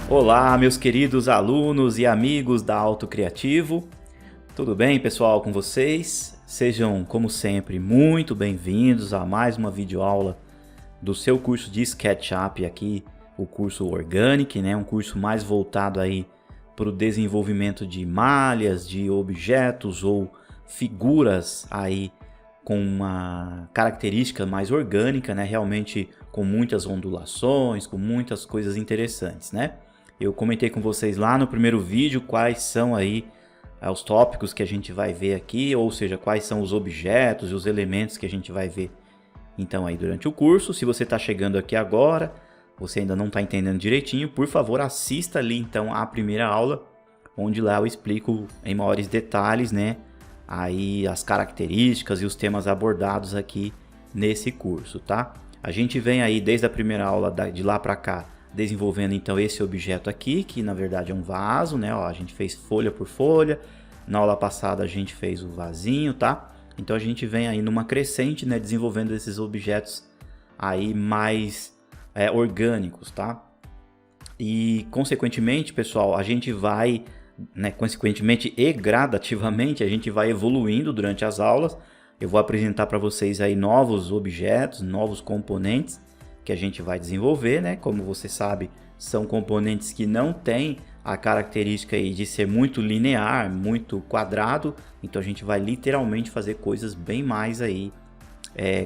Olá, meus queridos alunos e amigos da Auto Criativo. Tudo bem, pessoal, com vocês? Sejam, como sempre, muito bem-vindos a mais uma videoaula do seu curso de SketchUp aqui, o curso Organic, né? Um curso mais voltado aí para o desenvolvimento de malhas, de objetos ou figuras aí com uma característica mais orgânica, né? Realmente com muitas ondulações, com muitas coisas interessantes, né? Eu comentei com vocês lá no primeiro vídeo quais são aí os tópicos que a gente vai ver aqui, ou seja, quais são os objetos e os elementos que a gente vai ver então aí durante o curso. Se você está chegando aqui agora, você ainda não está entendendo direitinho, por favor assista ali então a primeira aula, onde lá eu explico em maiores detalhes, né, aí as características e os temas abordados aqui nesse curso, tá? A gente vem aí desde a primeira aula de lá para cá, desenvolvendo então esse objeto aqui, que na verdade é um vaso, né? Ó, a gente fez folha por folha. Na aula passada a gente fez o vasinho, tá? Então a gente vem aí numa crescente, né? Desenvolvendo esses objetos aí mais orgânicos, tá? E consequentemente, pessoal, a gente vai, né? Consequentemente e gradativamente, a gente vai evoluindo durante as aulas. Eu vou apresentar para vocês aí novos objetos, novos componentes que a gente vai desenvolver, né? Como você sabe, são componentes que não têm a característica aí de ser muito linear, muito quadrado, então a gente vai literalmente fazer coisas bem mais aí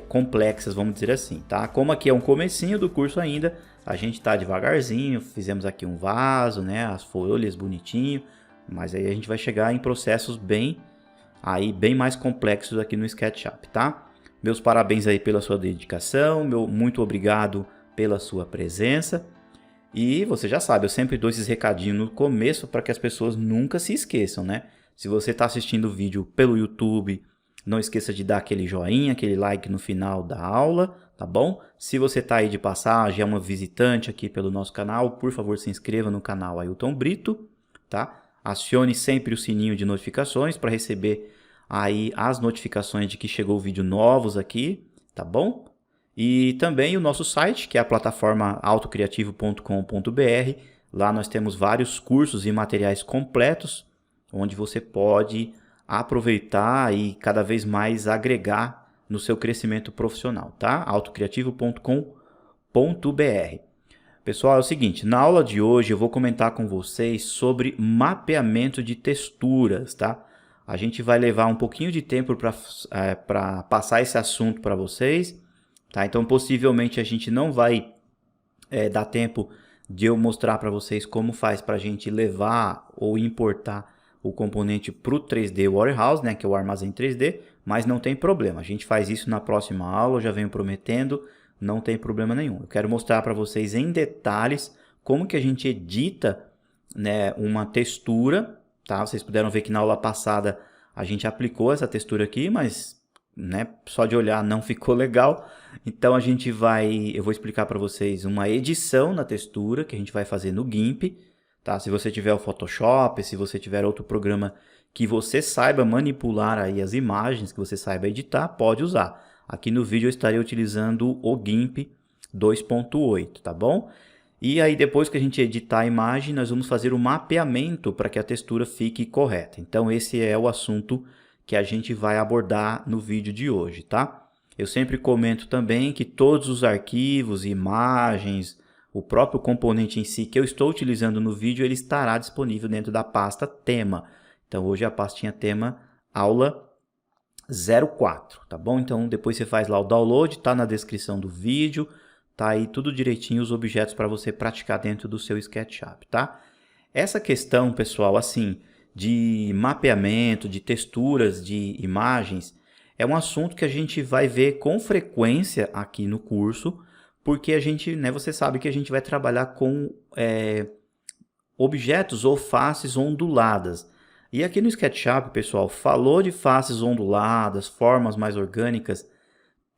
complexas, vamos dizer assim, tá? Como aqui é um comecinho do curso ainda, a gente tá devagarzinho, fizemos aqui um vaso, né? As folhas bonitinho, mas aí a gente vai chegar em processos bem mais complexos aqui no SketchUp, tá? Meus parabéns aí pela sua dedicação, muito obrigado pela sua presença. E você já sabe, eu sempre dou esses recadinhos no começo para que as pessoas nunca se esqueçam, né? Se você está assistindo o vídeo pelo YouTube, não esqueça de dar aquele joinha, aquele like no final da aula, tá bom? Se você está aí de passagem, é uma visitante aqui pelo nosso canal, por favor se inscreva no canal Ailton Brito, tá? Acione sempre o sininho de notificações para receber aí as notificações de que chegou vídeo novos aqui, tá bom? E também o nosso site, que é a plataforma autocriativo.com.br. Lá nós temos vários cursos e materiais completos, onde você pode aproveitar e cada vez mais agregar no seu crescimento profissional, tá? autocriativo.com.br. Pessoal, é o seguinte, na aula de hoje eu vou comentar com vocês sobre mapeamento de texturas, tá? A gente vai levar um pouquinho de tempo para passar esse assunto para vocês, tá? Então, possivelmente a gente não vai dar tempo de eu mostrar para vocês como faz para a gente levar ou importar o componente para o 3D Warehouse, né? Que é o armazém 3D, mas não tem problema. A gente faz isso na próxima aula, eu já venho prometendo, não tem problema nenhum. Eu quero mostrar para vocês em detalhes como que a gente edita, né, uma textura. Tá? Vocês puderam ver que na aula passada a gente aplicou essa textura aqui, mas né, só de olhar não ficou legal. Então eu vou explicar para vocês uma edição na textura que a gente vai fazer no GIMP. Tá? Se você tiver o Photoshop, se você tiver outro programa que você saiba manipular aí as imagens, que você saiba editar, pode usar. Aqui no vídeo eu estarei utilizando o GIMP 2.8, tá bom? E aí depois que a gente editar a imagem, nós vamos fazer o mapeamento para que a textura fique correta. Então esse é o assunto que a gente vai abordar no vídeo de hoje, tá? Eu sempre comento também que todos os arquivos, imagens, o próprio componente em si que eu estou utilizando no vídeo, ele estará disponível dentro da pasta tema. Então hoje a pastinha tema aula 04, tá bom? Então depois você faz lá o download, tá na descrição do vídeo. Tá aí tudo direitinho os objetos para você praticar dentro do seu SketchUp, tá? Essa questão, pessoal, assim, de mapeamento, de texturas de imagens, é um assunto que a gente vai ver com frequência aqui no curso, porque a gente, né, você sabe que a gente vai trabalhar com objetos ou faces onduladas. E aqui no SketchUp, pessoal, falou de faces onduladas, formas mais orgânicas,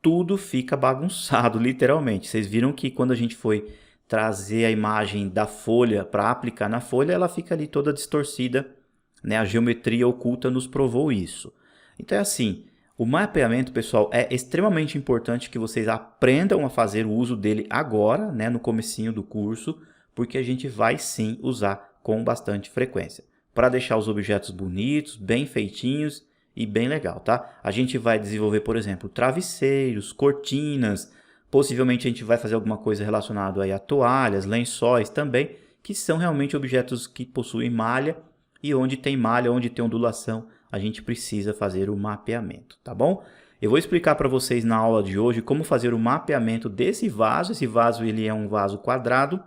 tudo fica bagunçado, literalmente. Vocês viram que quando a gente foi trazer a imagem da folha para aplicar na folha, ela fica ali toda distorcida, né? A geometria oculta nos provou isso. Então é assim, o mapeamento, pessoal, é extremamente importante que vocês aprendam a fazer o uso dele agora, né? No comecinho do curso, porque a gente vai sim usar com bastante frequência, para deixar os objetos bonitos, bem feitinhos e bem legal, tá? A gente vai desenvolver, por exemplo, travesseiros, cortinas, possivelmente a gente vai fazer alguma coisa relacionada aí a toalhas, lençóis também, que são realmente objetos que possuem malha, e onde tem malha, onde tem ondulação, a gente precisa fazer o mapeamento, tá bom? Eu vou explicar para vocês na aula de hoje como fazer o mapeamento desse vaso. Esse vaso ele é um vaso quadrado,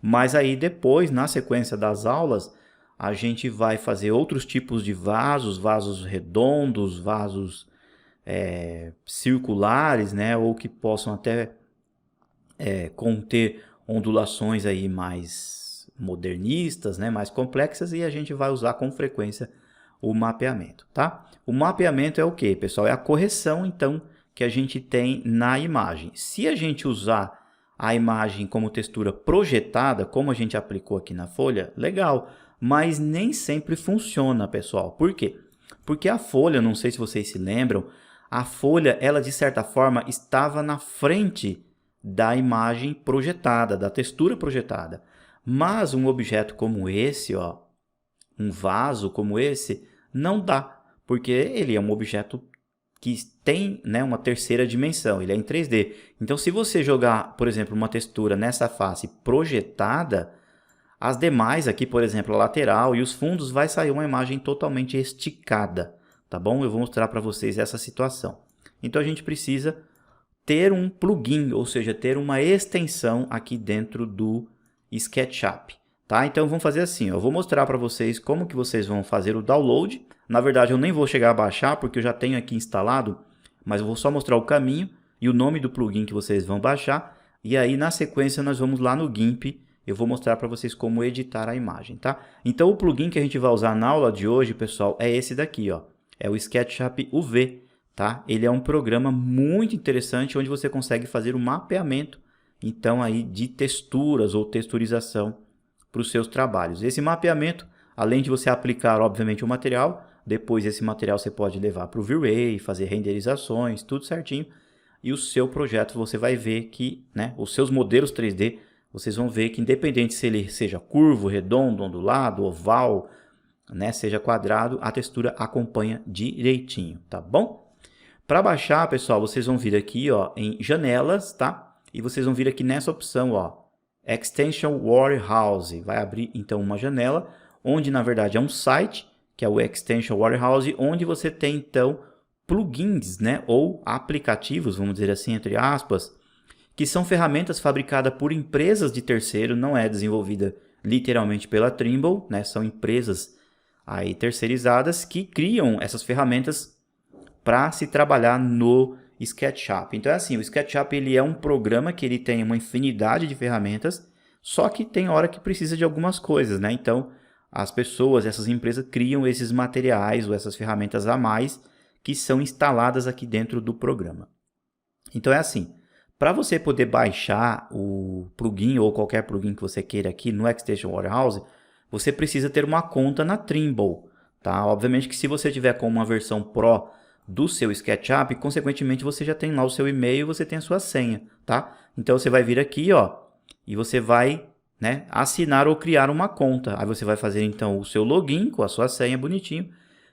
mas aí depois, na sequência das aulas, a gente vai fazer outros tipos de vasos, vasos redondos, vasos circulares, né? Ou que possam até conter ondulações aí mais modernistas, né? Mais complexas, e a gente vai usar com frequência o mapeamento, tá? O mapeamento é o que, pessoal? É a correção, então, que a gente tem na imagem. Se a gente usar a imagem como textura projetada, como a gente aplicou aqui na folha, legal, mas nem sempre funciona, pessoal. Por quê? Porque a folha, não sei se vocês se lembram, a folha, ela de certa forma estava na frente da imagem projetada, da textura projetada. Mas um objeto como esse, ó, um vaso como esse, não dá, porque ele é um objeto que tem, né, uma terceira dimensão, ele é em 3D. Então, se você jogar, por exemplo, uma textura nessa face projetada, as demais aqui, por exemplo, a lateral e os fundos, vai sair uma imagem totalmente esticada, tá bom? Eu vou mostrar para vocês essa situação. Então, a gente precisa ter um plugin, ou seja, ter uma extensão aqui dentro do SketchUp, tá? Então vamos fazer assim, eu vou mostrar para vocês como que vocês vão fazer o download. Na verdade eu nem vou chegar a baixar porque eu já tenho aqui instalado, mas eu vou só mostrar o caminho e o nome do plugin que vocês vão baixar, e aí na sequência nós vamos lá no GIMP, eu vou mostrar para vocês como editar a imagem, tá? Então o plugin que a gente vai usar na aula de hoje, pessoal, é esse daqui, ó, é o SketchUp UV, tá? Ele é um programa muito interessante onde você consegue fazer o mapeamento então aí de texturas ou texturização para os seus trabalhos. Esse mapeamento, além de você aplicar obviamente o material, depois esse material você pode levar para o V-Ray, fazer renderizações, tudo certinho, e o seu projeto você vai ver que, né, os seus modelos 3D, vocês vão ver que independente se ele seja curvo, redondo, ondulado, oval, né, seja quadrado, a textura acompanha direitinho, tá bom? Para baixar, pessoal, vocês vão vir aqui, ó, em janelas, tá? E vocês vão vir aqui nessa opção, ó, Extension Warehouse. Vai abrir então uma janela, onde na verdade é um site, que é o Extension Warehouse, onde você tem então plugins, né, ou aplicativos, vamos dizer assim, entre aspas, que são ferramentas fabricadas por empresas de terceiro, não é desenvolvida literalmente pela Trimble, né, são empresas aí terceirizadas que criam essas ferramentas para se trabalhar no SketchUp. Então é assim, o SketchUp ele é um programa que ele tem uma infinidade de ferramentas, só que tem hora que precisa de algumas coisas, né? Então as pessoas, essas empresas criam esses materiais ou essas ferramentas a mais que são instaladas aqui dentro do programa. Então é assim, para você poder baixar o plugin ou qualquer plugin que você queira aqui no Extension Warehouse, você precisa ter uma conta na Trimble, tá? Obviamente que se você tiver com uma versão Pro do seu SketchUp, consequentemente você já tem lá o seu e-mail, você tem a sua senha, tá? Então você vai vir aqui, ó, e você vai, né, assinar ou criar uma conta. Aí você vai fazer então o seu login com a sua senha bonitinho,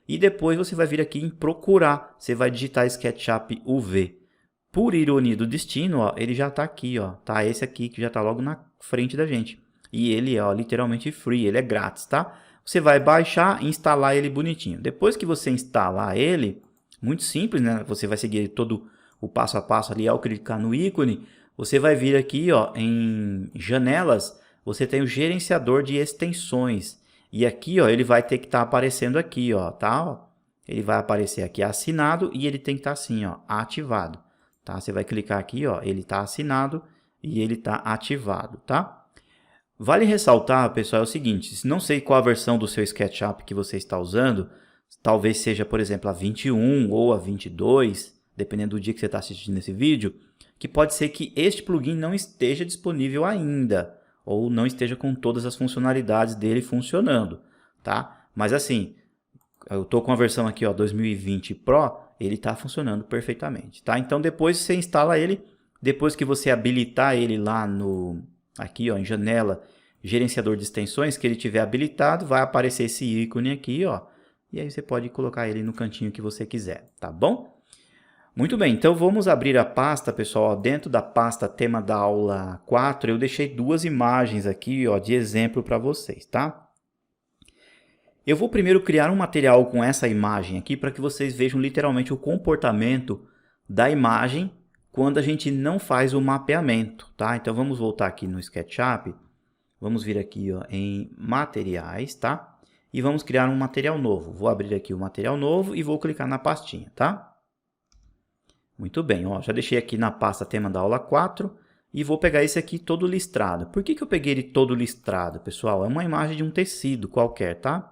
e depois você vai vir aqui em procurar, você vai digitar SketchUp UV. Por ironia do destino, ó, ele já está aqui, ó, tá? Esse aqui que já está logo na frente da gente. E ele é, ó, literalmente free, ele é grátis, tá? Você vai baixar e instalar ele bonitinho. Depois que você instalar ele, muito simples, né? Você vai seguir todo o passo a passo ali ao clicar no ícone. Você vai vir aqui, ó, em janelas, você tem o gerenciador de extensões. E aqui, ó, ele vai ter que estar aparecendo aqui, ó, tá? Ele vai aparecer aqui assinado e ele tem que estar assim, ó, ativado, tá? Você vai clicar aqui, ó, ele está assinado e ele está ativado, tá? Vale ressaltar, pessoal, é o seguinte, não sei qual a versão do seu SketchUp que você está usando, talvez seja, por exemplo, a 21 ou a 22, dependendo do dia que você está assistindo esse vídeo, que pode ser que este plugin não esteja disponível ainda, ou não esteja com todas as funcionalidades dele funcionando, tá? Mas assim, eu estou com a versão aqui, ó, 2020 Pro, ele está funcionando perfeitamente, tá? Então depois você instala ele, depois que você habilitar ele lá no, aqui, ó, em janela, gerenciador de extensões que ele tiver habilitado, vai aparecer esse ícone aqui, ó. E aí você pode colocar ele no cantinho que você quiser, tá bom? Muito bem, então vamos abrir a pasta, pessoal. Dentro da pasta tema da aula 4, eu deixei duas imagens aqui, ó, de exemplo para vocês, tá? Eu vou primeiro criar um material com essa imagem aqui para que vocês vejam literalmente o comportamento da imagem quando a gente não faz o mapeamento, tá? Então vamos voltar aqui no SketchUp, vamos vir aqui, ó, em materiais, tá? E vamos criar um material novo. Vou abrir aqui o material novo e vou clicar na pastinha, tá? Muito bem, ó, já deixei aqui na pasta tema da aula 4 e vou pegar esse aqui todo listrado. Por que eu peguei ele todo listrado, pessoal? É uma imagem de um tecido qualquer, tá?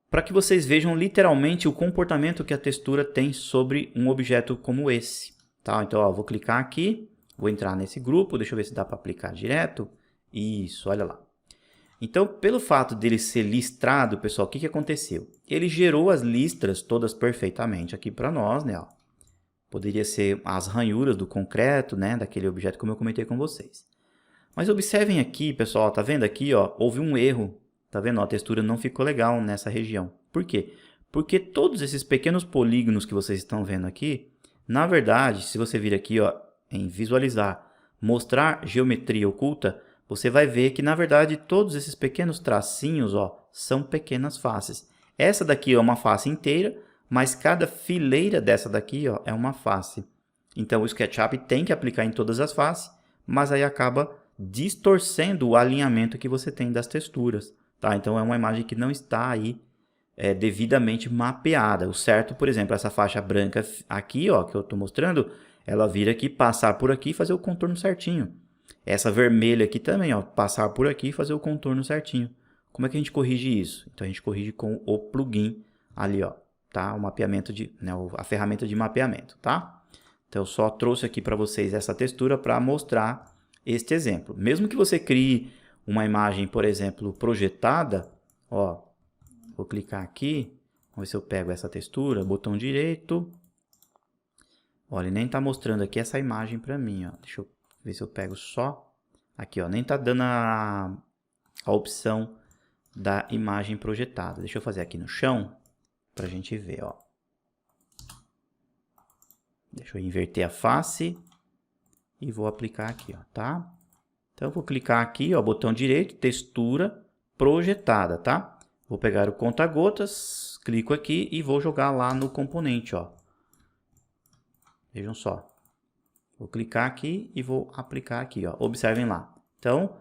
Para que vocês vejam literalmente o comportamento que a textura tem sobre um objeto como esse, tá? Então, ó, vou clicar aqui, vou entrar nesse grupo, deixa eu ver se dá para aplicar direto. Isso, olha lá. Então, pelo fato dele ser listrado, pessoal, o que aconteceu? Ele gerou as listras todas perfeitamente aqui para nós, né? Ó. Poderia ser as ranhuras do concreto, né? Daquele objeto como eu comentei com vocês. Mas observem aqui, pessoal, tá vendo aqui, ó? Houve um erro. Tá vendo? Ó, a textura não ficou legal nessa região. Por quê? Porque todos esses pequenos polígonos que vocês estão vendo aqui, na verdade, se você vir aqui, ó, em visualizar, mostrar geometria oculta, você vai ver que, na verdade, todos esses pequenos tracinhos, ó, são pequenas faces. Essa daqui é uma face inteira, mas cada fileira dessa daqui, ó, é uma face. Então, o SketchUp tem que aplicar em todas as faces, mas aí acaba distorcendo o alinhamento que você tem das texturas. Tá? Então, é uma imagem que não está aí devidamente mapeada. O certo, por exemplo, essa faixa branca aqui, ó, que eu estou mostrando, ela vir aqui, passar por aqui e fazer o contorno certinho. Essa vermelha aqui também, ó, passar por aqui e fazer o contorno certinho. Como é que a gente corrige isso? Então, a gente corrige com o plugin ali, ó, tá? O mapeamento né, a ferramenta de mapeamento, tá? Então, eu só trouxe aqui para vocês essa textura para mostrar este exemplo. Mesmo que você crie uma imagem, por exemplo, projetada, ó, vou clicar aqui, vamos ver se eu pego essa textura, botão direito. Olha, nem está mostrando aqui essa imagem para mim, ó. Deixa eu ver se eu pego só aqui, ó, nem está dando a opção da imagem projetada. Deixa eu fazer aqui no chão para a gente ver, ó. Deixa eu inverter a face e vou aplicar aqui, ó, tá? Então, eu vou clicar aqui, ó, botão direito, textura projetada, tá? Vou pegar o conta-gotas, clico aqui e vou jogar lá no componente, ó. Vejam só. Vou clicar aqui e vou aplicar aqui, ó. Observem lá. Então,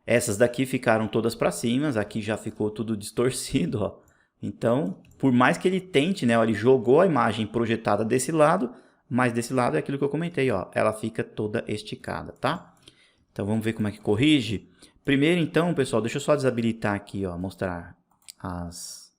essas daqui ficaram todas para cima, aqui já ficou tudo distorcido, ó. Então, por mais que ele tente, né, ó, ele jogou a imagem projetada desse lado, mas desse lado é aquilo que eu comentei, ó. Ela fica toda esticada, tá? Então, vamos ver como é que corrige. Primeiro, então, pessoal, deixa eu só desabilitar aqui, ó, mostrar as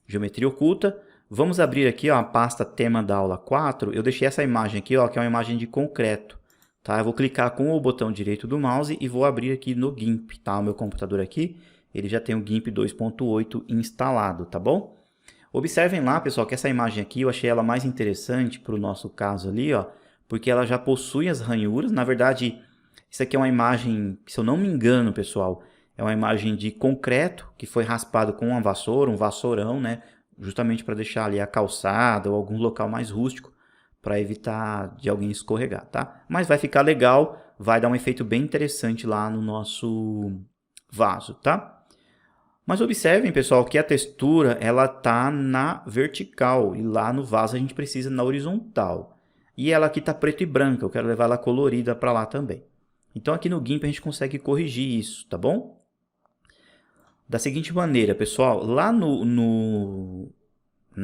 geometria oculta. Vamos abrir aqui, ó, a pasta tema da aula 4. Eu deixei essa imagem aqui, ó, que é uma imagem de concreto, tá? Eu vou clicar com o botão direito do mouse e vou abrir aqui no GIMP, tá? O meu computador aqui, ele já tem o GIMP 2.8 instalado, tá bom? Observem lá, pessoal, que essa imagem aqui, eu achei ela mais interessante para o nosso caso ali, ó, porque ela já possui as ranhuras. Na verdade, isso aqui é uma imagem, se eu não me engano, pessoal, é uma imagem de concreto que foi raspado com uma vassoura, um vassourão, né? Justamente para deixar ali a calçada ou algum local mais rústico para evitar de alguém escorregar, tá? Mas vai ficar legal, vai dar um efeito bem interessante lá no nosso vaso, tá? Mas observem, pessoal, que a textura ela tá na vertical e lá no vaso a gente precisa na horizontal. E ela aqui tá preto e branca, eu quero levar ela colorida para lá também. Então aqui no GIMP a gente consegue corrigir isso, tá bom? Da seguinte maneira, pessoal, lá no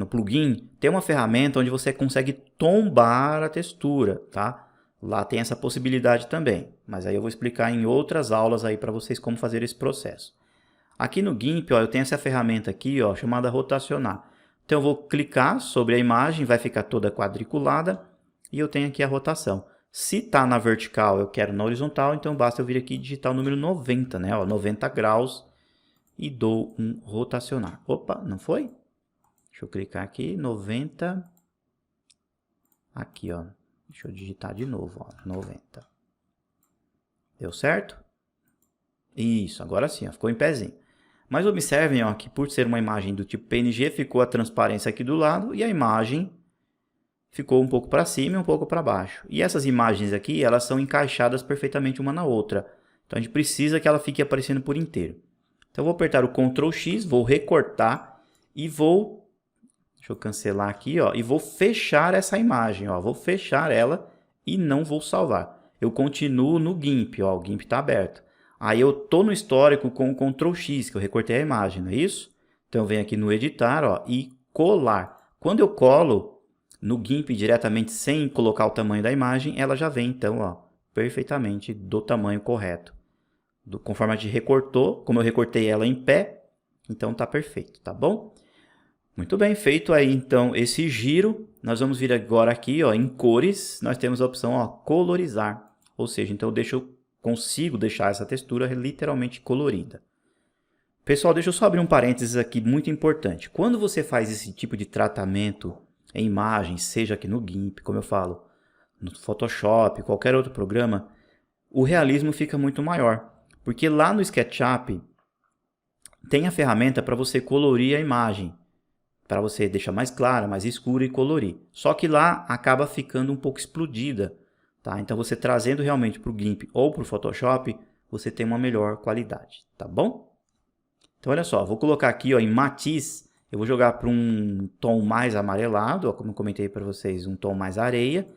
plugin tem uma ferramenta onde você consegue tombar a textura, tá? Lá tem essa possibilidade também, mas aí eu vou explicar em outras aulas aí para vocês como fazer esse processo. Aqui no GIMP, ó, eu tenho essa ferramenta aqui, ó, chamada rotacionar. Então eu vou clicar sobre a imagem, vai ficar toda quadriculada e eu tenho aqui a rotação. Se está na vertical, eu quero na horizontal, então basta eu vir aqui e digitar o número 90, né? Ó, 90 graus e dou um rotacionar. Opa, não foi? Deixa eu clicar aqui, 90. Aqui, ó. Deixa eu digitar de novo, ó, 90. Deu certo? Isso, agora sim, ó, ficou em pezinho. Mas observem ó, que por ser uma imagem do tipo PNG, ficou a transparência aqui do lado e a imagem ficou um pouco para cima e um pouco para baixo. E essas imagens aqui, elas são encaixadas perfeitamente uma na outra. Então a gente precisa que ela fique aparecendo por inteiro. Então eu vou apertar o Ctrl X, vou recortar e vou, deixa eu cancelar aqui, ó, e vou fechar essa imagem, ó, vou fechar ela e não vou salvar. Eu continuo no GIMP, ó, o GIMP está aberto. Aí eu estou no histórico com o Ctrl X, que eu recortei a imagem, não é isso? Então eu venho aqui no editar, ó, e colar. Quando eu colo no GIMP diretamente sem colocar o tamanho da imagem, ela já vem então, ó, perfeitamente do tamanho correto. Conforme a gente recortou, como eu recortei ela em pé, então está perfeito, tá bom? Muito bem, feito aí então esse giro, nós vamos vir agora aqui ó, em cores, nós temos a opção ó, colorizar, ou seja, então eu consigo deixar essa textura literalmente colorida. Pessoal, deixa eu só abrir um parênteses aqui muito importante. Quando você faz esse tipo de tratamento em imagens, seja aqui no GIMP, como eu falo, no Photoshop, qualquer outro programa, o realismo fica muito maior. Porque lá no SketchUp tem a ferramenta para você colorir a imagem, para você deixar mais clara, mais escura e colorir. Só que lá acaba ficando um pouco explodida. Tá? Então você trazendo realmente para o GIMP ou para o Photoshop, você tem uma melhor qualidade. Tá bom? Então olha só, vou colocar aqui ó, em matiz, eu vou jogar para um tom mais amarelado, ó, como eu comentei para vocês, um tom mais areia.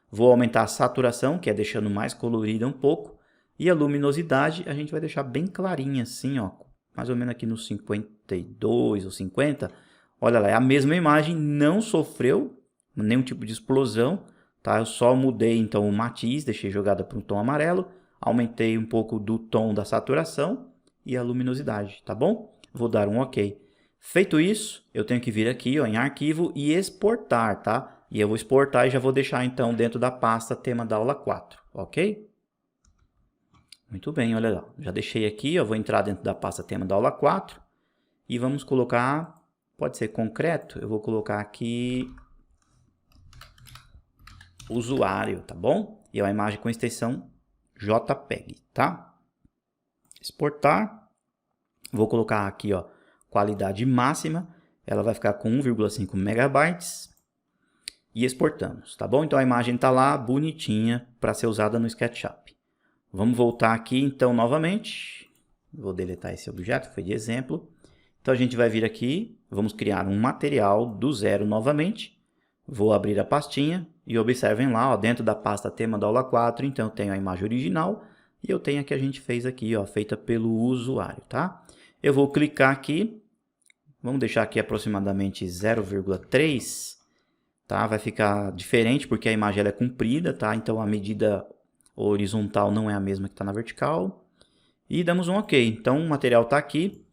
Vou aumentar a saturação, que é deixando mais colorida um pouco. E a luminosidade a gente vai deixar bem clarinha assim, ó, mais ou menos aqui nos 52 ou 50. Olha lá, é a mesma imagem, não sofreu nenhum tipo de explosão, tá? Eu só mudei então o matiz, deixei jogada para um tom amarelo, aumentei um pouco do tom da saturação e a luminosidade, tá bom? Vou dar um OK. Feito isso, eu tenho que vir aqui ó, em arquivo e exportar, tá? E eu vou exportar e já vou deixar então dentro da pasta tema da aula 4, ok? Muito bem, olha lá, já deixei aqui, eu vou entrar dentro da pasta tema da aula 4 e vamos colocar, pode ser concreto, eu vou colocar aqui usuário, tá bom? E é uma imagem com extensão JPEG, tá? Exportar, vou colocar aqui, ó, qualidade máxima, ela vai ficar com 1,5 megabytes e exportamos, tá bom? Então a imagem está lá, bonitinha, para ser usada no SketchUp. Vamos voltar aqui então novamente, vou deletar esse objeto, foi de exemplo. Então a gente vai vir aqui, vamos criar um material do zero novamente. Vou abrir a pastinha e observem lá, ó, dentro da pasta tema da aula 4, então eu tenho a imagem original e eu tenho a que a gente fez aqui, ó, feita pelo usuário, tá? Eu vou clicar aqui, vamos deixar aqui aproximadamente 0,3, tá? Vai ficar diferente porque a imagem ela é comprida, tá? Então a medida horizontal não é a mesma que está na vertical. E damos um OK. Então o material está aqui.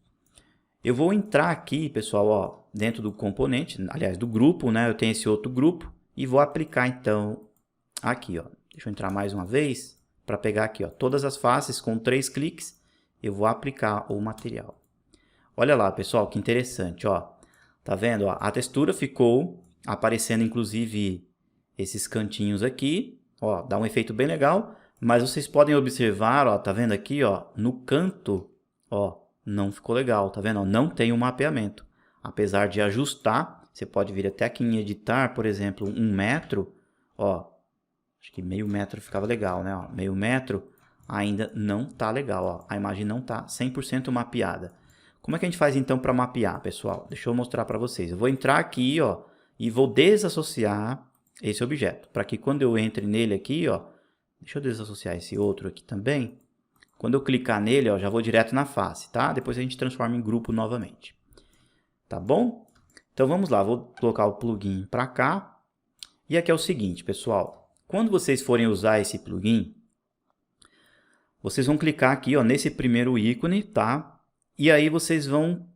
Eu vou entrar aqui, pessoal, ó, dentro do componente, aliás, do grupo, né? Eu tenho esse outro grupo e vou aplicar então aqui, ó. Deixa eu entrar mais uma vez para pegar aqui, ó, todas as faces com 3 cliques. Eu vou aplicar o material. Olha lá, pessoal, que interessante, ó. Tá vendo? Ó, a textura ficou aparecendo, inclusive, esses cantinhos aqui. Ó, dá um efeito bem legal, mas vocês podem observar, ó, tá vendo aqui, ó, no canto, ó, não ficou legal, tá vendo? Ó, não tem um mapeamento. Apesar de ajustar, você pode vir até aqui em editar, por exemplo, 1 metro, ó, acho que meio metro ficava legal, né? Ó, meio metro ainda não tá legal, ó, a imagem não tá 100% mapeada. Como é que a gente faz então para mapear, pessoal? Deixa eu mostrar para vocês. Eu vou entrar aqui, ó, e vou desassociar esse objeto, para que quando eu entre nele aqui, ó, deixa eu desassociar esse outro aqui também. Quando eu clicar nele, ó, já vou direto na face, tá? Depois a gente transforma em grupo novamente. Tá bom? Então vamos lá, vou colocar o plugin para cá. E aqui é o seguinte, pessoal. Quando vocês forem usar esse plugin, vocês vão clicar aqui, ó, nesse primeiro ícone, tá? E aí vocês vão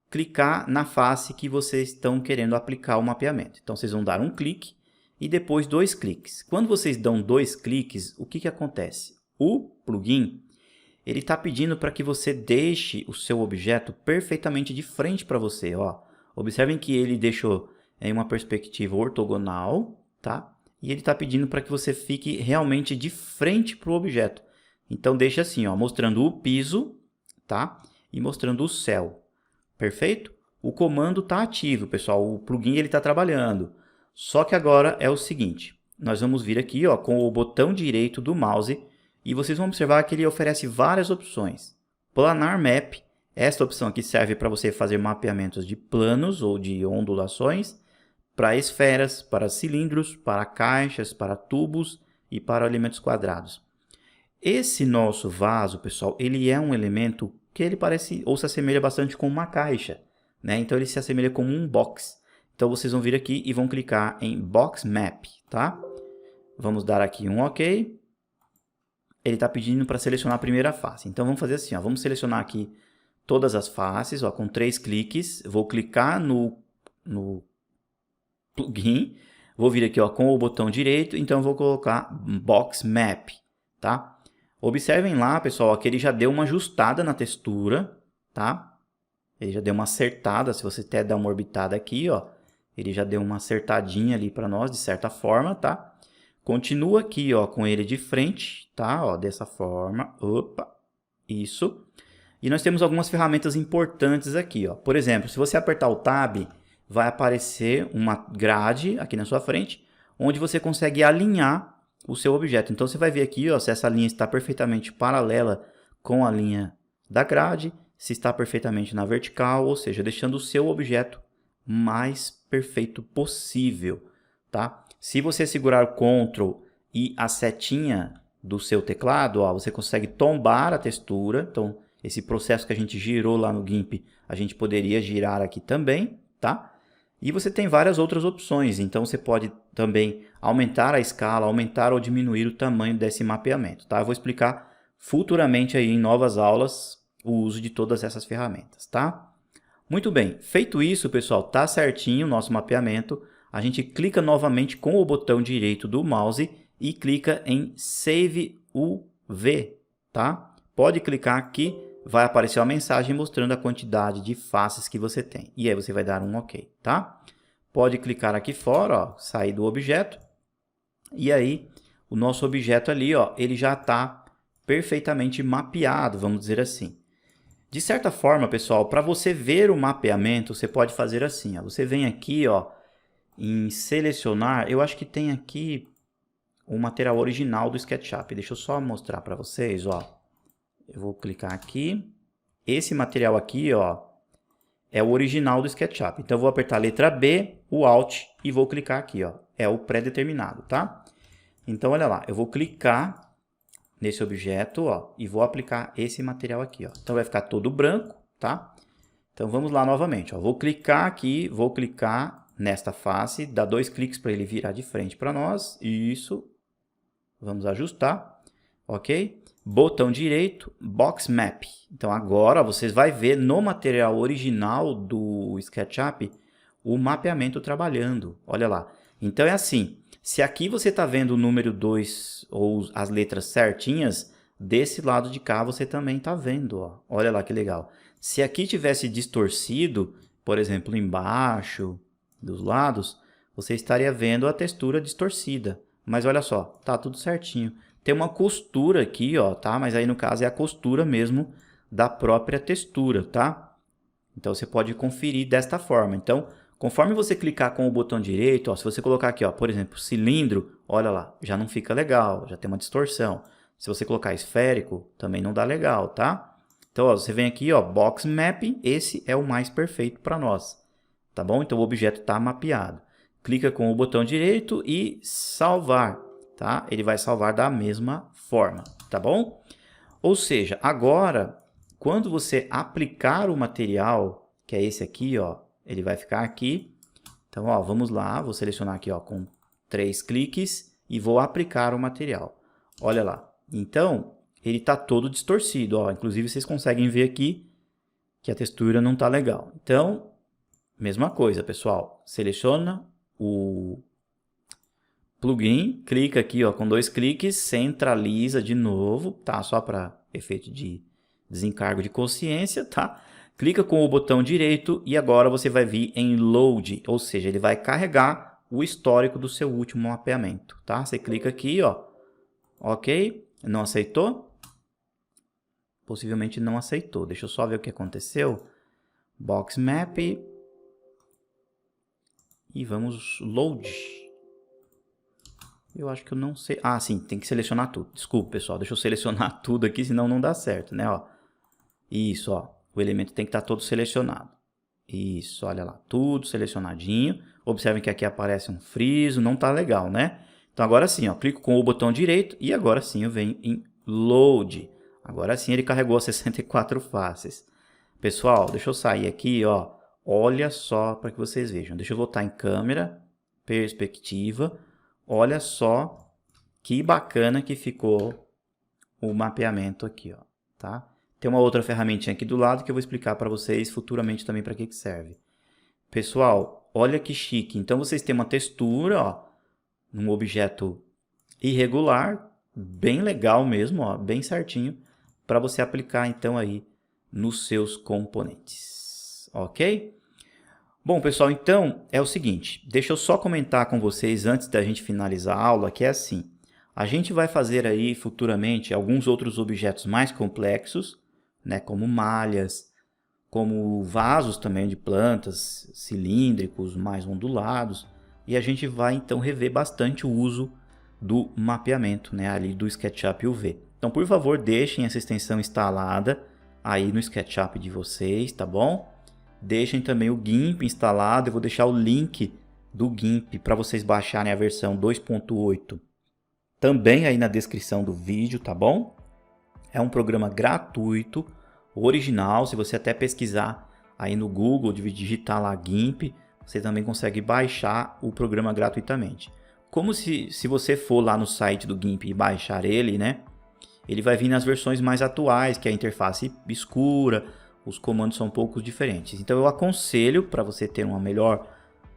clicar na face que vocês estão querendo aplicar o mapeamento. Então vocês vão dar um clique e depois 2 cliques. Quando vocês dão 2 cliques, o que acontece? O plugin ele está pedindo para que você deixe o seu objeto perfeitamente de frente para você. Ó. Observem que ele deixou em uma perspectiva ortogonal, tá? E ele está pedindo para que você fique realmente de frente para o objeto. Então deixa assim, ó, mostrando o piso, tá? E mostrando o céu. Perfeito? O comando está ativo, pessoal. O plugin ele está trabalhando. Só que agora é o seguinte. Nós vamos vir aqui, ó, com o botão direito do mouse e vocês vão observar que ele oferece várias opções. Planar Map. Esta opção aqui serve para você fazer mapeamentos de planos ou de ondulações, para esferas, para cilindros, para caixas, para tubos e para elementos quadrados. Esse nosso vaso, pessoal, ele é um elemento que ele parece ou se assemelha bastante com uma caixa, né? Então ele se assemelha como um box. Então vocês vão vir aqui e vão clicar em Box Map, tá? Vamos dar aqui um OK. Ele está pedindo para selecionar a primeira face. Então vamos fazer assim, ó, vamos selecionar aqui todas as faces, ó, com 3 cliques. Vou clicar no plugin, vou vir aqui, ó, com o botão direito, então vou colocar Box Map, tá? Observem lá, pessoal, que ele já deu uma ajustada na textura, tá? Ele já deu uma acertada, se você até dar uma orbitada aqui, ó, ele já deu uma acertadinha ali para nós, de certa forma, tá? Continua aqui, ó, com ele de frente, tá? Ó, dessa forma, opa, isso. E nós temos algumas ferramentas importantes aqui, ó. Por exemplo, se você apertar o Tab, vai aparecer uma grade aqui na sua frente, onde você consegue alinhar o seu objeto. Então você vai ver aqui, ó, se essa linha está perfeitamente paralela com a linha da grade, se está perfeitamente na vertical, ou seja, deixando o seu objeto mais perfeito possível, tá? Se você segurar o Ctrl e a setinha do seu teclado, ó, você consegue tombar a textura. Então esse processo que a gente girou lá no GIMP, a gente poderia girar aqui também, tá? E você tem várias outras opções, então você pode também aumentar a escala, aumentar ou diminuir o tamanho desse mapeamento, tá? Eu vou explicar futuramente aí em novas aulas o uso de todas essas ferramentas, tá? Muito bem, feito isso, pessoal, tá certinho o nosso mapeamento. A gente clica novamente com o botão direito do mouse e clica em Save UV, tá? Pode clicar aqui, vai aparecer uma mensagem mostrando a quantidade de faces que você tem. E aí você vai dar um OK, tá? Pode clicar aqui fora, ó, sair do objeto. E aí, o nosso objeto ali, ó, ele já está perfeitamente mapeado, vamos dizer assim. De certa forma, pessoal, para você ver o mapeamento, você pode fazer assim, ó. Você vem aqui, ó, em selecionar. Eu acho que tem aqui o material original do SketchUp. Deixa eu só mostrar para vocês, ó. Eu vou clicar aqui. Esse material aqui, ó, é o original do SketchUp. Então eu vou apertar a letra B, o Alt e vou clicar aqui, ó. É o pré-determinado, tá? Então olha lá, eu vou clicar nesse objeto, ó, e vou aplicar esse material aqui, ó. Então vai ficar todo branco, tá? Então vamos lá novamente, ó. Vou clicar aqui, vou clicar nesta face, dá 2 cliques para ele virar de frente para nós. Isso. Vamos ajustar, OK? Botão direito, Box Map. Então agora vocês vão ver no material original do SketchUp o mapeamento trabalhando. Olha lá. Então é assim, se aqui você está vendo o número 2 ou as letras certinhas, desse lado de cá você também está vendo. Ó. Olha lá que legal. Se aqui tivesse distorcido, por exemplo, embaixo, dos lados, você estaria vendo a textura distorcida. Mas olha só, tá tudo certinho. Tem uma costura aqui, ó, tá? Mas aí no caso é a costura mesmo da própria textura, tá? Então você pode conferir desta forma. Então, conforme você clicar com o botão direito, ó, se você colocar aqui, ó, por exemplo, cilindro, olha lá, já não fica legal, já tem uma distorção. Se você colocar esférico, também não dá legal, tá? Então, ó, você vem aqui, ó, Box Map, esse é o mais perfeito para nós, tá bom? Então o objeto está mapeado. Clica com o botão direito e salvar. Tá? Ele vai salvar da mesma forma, tá bom? Ou seja, agora, quando você aplicar o material, que é esse aqui, ó, ele vai ficar aqui. Então, ó, vamos lá, vou selecionar aqui, ó, com 3 cliques e vou aplicar o material. Olha lá. Então, ele está todo distorcido, ó. Inclusive, vocês conseguem ver aqui que a textura não está legal. Então, mesma coisa, pessoal. Seleciona o plugin, clica aqui, ó, com 2 cliques, centraliza de novo, tá? Só para efeito de desencargo de consciência, tá? Clica com o botão direito e agora você vai vir em Load, ou seja, ele vai carregar o histórico do seu último mapeamento, tá? Você clica aqui, ó, OK? Não aceitou? possivelmente não aceitou. Deixa eu só ver o que aconteceu. Box Map. E vamos load. Eu acho que eu não sei. Ah, sim, tem que selecionar tudo. Desculpa, pessoal. Deixa eu selecionar tudo aqui, senão não dá certo, né? Ó. Isso, ó. O elemento tem que estar todo selecionado. Isso, olha lá. Tudo selecionadinho. Observem que aqui aparece um friso. Não tá legal, né? Então agora sim, ó. Clico com o botão direito e agora sim eu venho em load. Agora sim ele carregou as 64 faces. Pessoal, deixa eu sair aqui, ó. Olha só para que vocês vejam. Deixa eu voltar em câmera, perspectiva. Olha só que bacana que ficou o mapeamento aqui, ó, tá? Tem uma outra ferramentinha aqui do lado que eu vou explicar para vocês futuramente também para que serve. Pessoal, olha que chique. Então vocês têm uma textura, ó, num objeto irregular, bem legal mesmo, ó, bem certinho, para você aplicar então aí nos seus componentes, ok? Bom, pessoal, então é o seguinte, deixa eu só comentar com vocês antes da gente finalizar a aula, que é assim, a gente vai fazer aí futuramente alguns outros objetos mais complexos, né, como malhas, como vasos também de plantas, cilíndricos, mais ondulados, e a gente vai então rever bastante o uso do mapeamento, né, ali do SketchUp UV. Então, por favor, deixem essa extensão instalada aí no SketchUp de vocês, tá bom? Deixem também o GIMP instalado, eu vou deixar o link do GIMP para vocês baixarem a versão 2.8 também aí na descrição do vídeo, tá bom? É um programa gratuito, original, se você até pesquisar aí no Google, digitar lá GIMP, você também consegue baixar o programa gratuitamente. Como se você for lá no site do GIMP e baixar ele, né? Ele vai vir nas versões mais atuais, que é a interface escura, os comandos são um pouco diferentes. Então eu aconselho, para você ter um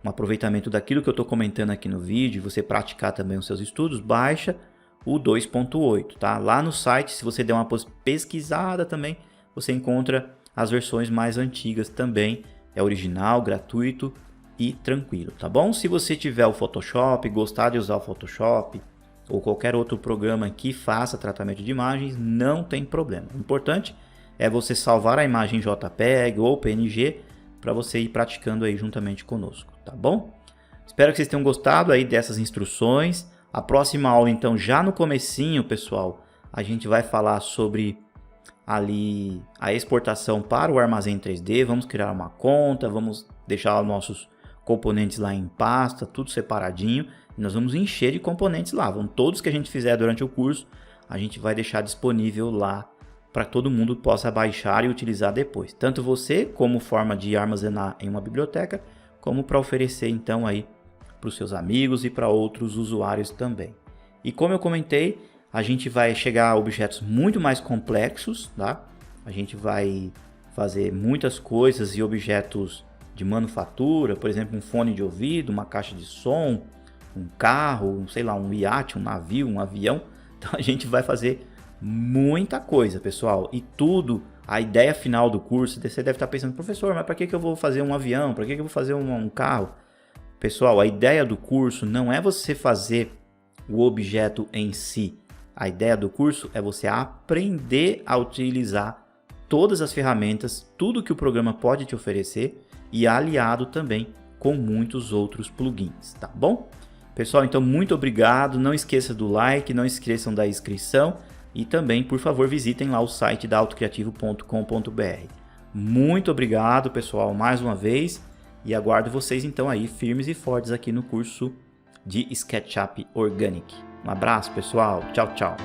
aproveitamento daquilo que eu estou comentando aqui no vídeo, e você praticar também os seus estudos, baixa o 2.8, tá? Lá no site, se você der uma pesquisada também, você encontra as versões mais antigas também. É original, gratuito e tranquilo, tá bom? Se você tiver o Photoshop, gostar de usar o Photoshop, ou qualquer outro programa que faça tratamento de imagens, não tem problema. O importante é você salvar a imagem JPEG ou PNG para você ir praticando aí juntamente conosco, tá bom? Espero que vocês tenham gostado aí dessas instruções. A próxima aula, então, já no comecinho, pessoal, a gente vai falar sobre ali a exportação para o armazém 3D. Vamos criar uma conta, vamos deixar os nossos componentes lá em pasta, tudo separadinho. E nós vamos encher de componentes lá. Todos que a gente fizer durante o curso, a gente vai deixar disponível lá para que todo mundo possa baixar e utilizar depois. Tanto você, como forma de armazenar em uma biblioteca, como para oferecer então aí para os seus amigos e para outros usuários também. E como eu comentei, a gente vai chegar a objetos muito mais complexos, tá? A gente vai fazer muitas coisas e objetos de manufatura, por exemplo, um fone de ouvido, uma caixa de som, um carro, sei lá, um iate, um navio, um avião. Então a gente vai fazer muita coisa, pessoal, e tudo, a ideia final do curso, você deve estar pensando, professor, mas para que eu vou fazer um avião, para que eu vou fazer um carro? Pessoal, a ideia do curso não é você fazer o objeto em si, a ideia do curso é você aprender a utilizar todas as ferramentas, tudo que o programa pode te oferecer e aliado também com muitos outros plugins, tá bom? Pessoal, então muito obrigado, não esqueça do like, não esqueçam da inscrição. E também, por favor, visitem lá o site da autocriativo.com.br. Muito obrigado, pessoal, mais uma vez. E aguardo vocês, então, aí firmes e fortes aqui no curso de SketchUp Organic. Um abraço, pessoal. Tchau, tchau.